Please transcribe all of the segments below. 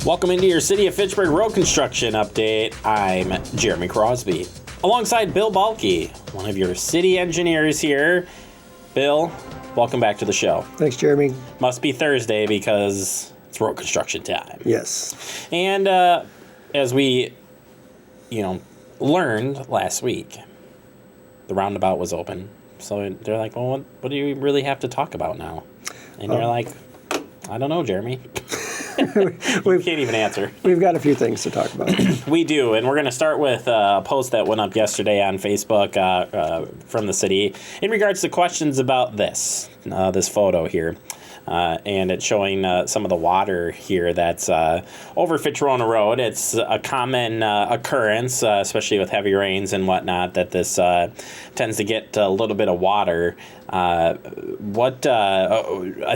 Welcome into your City of Fitchburg road construction update. I'm Jeremy Crosby, alongside Bill Balke, one of your city engineers here. Bill, welcome back to the show. Thanks, Jeremy. Must be Thursday because it's road construction time. Yes. And as we, learned last week, the roundabout was open. So they're like, well, what do you really have to talk about now? And you're like, I don't know, Jeremy. We can't even answer. We've got a few things to talk about. We do, and we're going to start with a post that went up yesterday on Facebook from the city in regards to questions about this photo here. And it's showing some of the water here that's over Fitzroy Road. It's a common occurrence, especially with heavy rains and whatnot, that this tends to get a little bit of water. I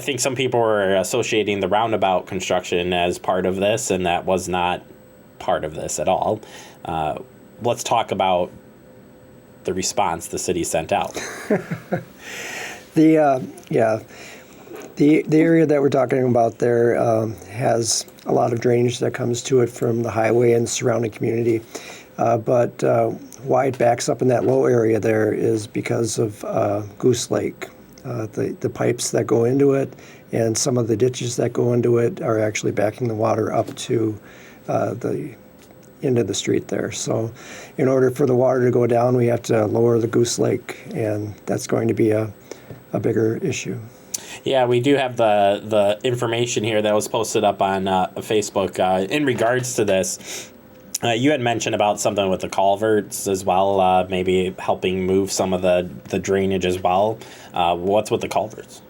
think some people were associating the roundabout construction as part of this, and that was not part of this at all. Let's talk about the response the city sent out. The area that we're talking about there has a lot of drainage that comes to it from the highway and surrounding community. But why it backs up in that low area there is because of Goose Lake. The pipes that go into it and some of the ditches that go into it are actually backing the water up to the end of the street there. So in order for the water to go down, we have to lower the Goose Lake, and that's going to be a bigger issue. Yeah, we do have the information here that was posted up on Facebook in regards to this. You had mentioned about something with the culverts as well, maybe helping move some of the drainage as well. What's with the culverts?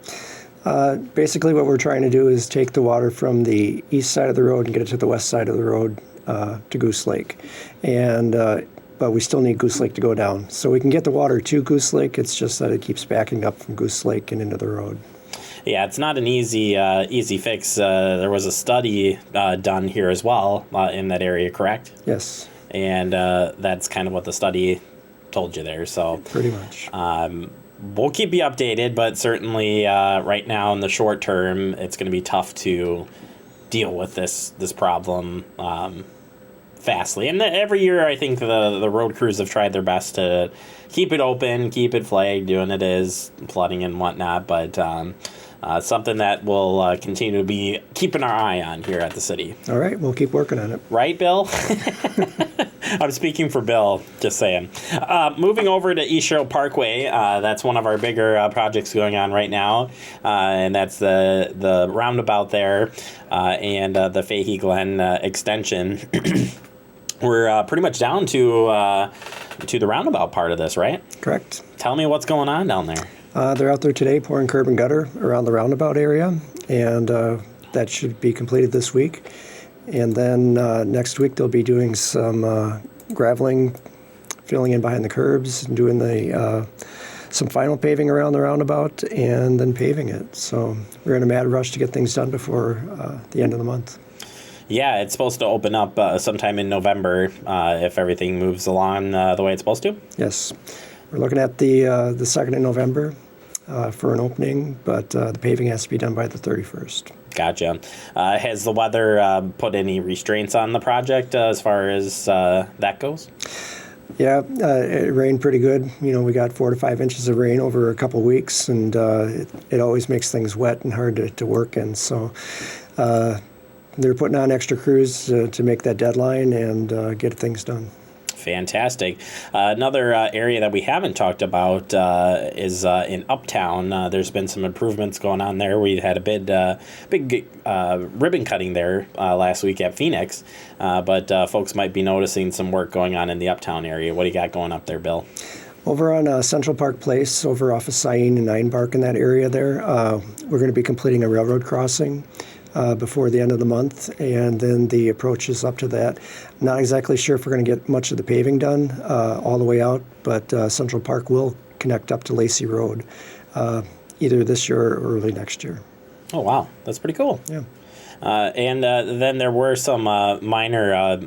Basically, what we're trying to do is take the water from the east side of the road and get it to the west side of the road to Goose Lake. But we still need Goose Lake to go down. So we can get the water to Goose Lake. It's just that it keeps backing up from Goose Lake and into the road. Yeah, it's not an easy fix. There was a study done here as well in that area, correct? Yes. And that's kind of what the study told you there. So pretty much. We'll keep you updated, but certainly right now in the short term, it's going to be tough to deal with this problem fastly. And every year, I think the road crews have tried their best to keep it open, keep it flagged, doing it is flooding and whatnot, but something that we'll continue to be keeping our eye on here at the city. All right, we'll keep working on it. Right, Bill? I'm speaking for Bill, just saying. Moving over to East Shore Parkway, that's one of our bigger projects going on right now, and that's the roundabout there and the Fahey Glen extension. We're pretty much down to the roundabout part of this, right? Correct. Tell me what's going on down there. They're out there today pouring curb and gutter around the roundabout area, and that should be completed this week. And then next week they'll be doing some graveling, filling in behind the curbs, and doing some final paving around the roundabout, and then paving it. So we're in a mad rush to get things done before the end of the month. Yeah, it's supposed to open up sometime in November if everything moves along the way it's supposed to. Yes. We're looking at the 2nd of November for an opening, but the paving has to be done by the 31st. Gotcha. Has the weather put any restraints on the project as far as that goes? Yeah, it rained pretty good. We got 4 to 5 inches of rain over a couple weeks, and it always makes things wet and hard to work in. So they're putting on extra crews to make that deadline and get things done. Fantastic. Another area that we haven't talked about is in Uptown. There's been some improvements going on there. We had a big ribbon cutting there last week at Phoenix, but folks might be noticing some work going on in the Uptown area. What do you got going up there, Bill? Over on Central Park Place, over off of Sain and Ninebark in that area there, we're going to be completing a railroad crossing before the end of the month, and then the approach is up to that. Not exactly sure if we're going to get much of the paving done all the way out, but Central Park will connect up to Lacey Road either this year or early next year. Oh, wow. That's pretty cool. Yeah. And then there were some minor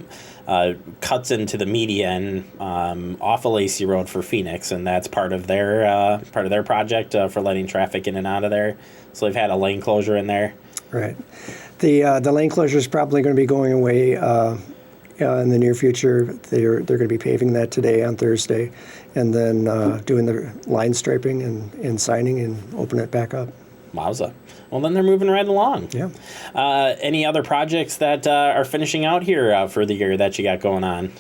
cuts into the median off of Lacey Road for Phoenix, and that's part of their project for letting traffic in and out of there. So they've had a lane closure in there. Right. The lane closure is probably going to be going away in the near future. They're going to be paving that today on Thursday, and then doing the line striping and signing and open it back up. Wowza. Well, then they're moving right along. Yeah. Any other projects that are finishing out here for the year that you got going on?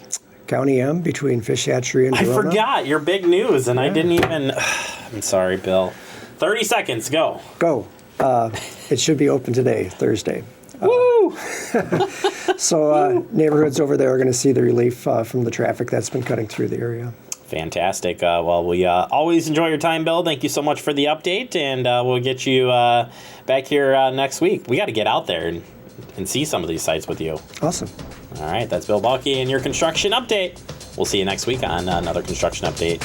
County M between Fish Hatchery and Verona. I forgot your big news, and I didn't even. I'm sorry, Bill. 30 seconds, go. Go. It should be open today, Thursday. Woo! So neighborhoods over there are going to see the relief from the traffic that's been cutting through the area. Fantastic. Well, we always enjoy your time, Bill. Thank you so much for the update, and we'll get you back here next week. We got to get out there and see some of these sites with you. Awesome. All right, that's Bill Balke and your construction update. We'll see you next week on another construction update.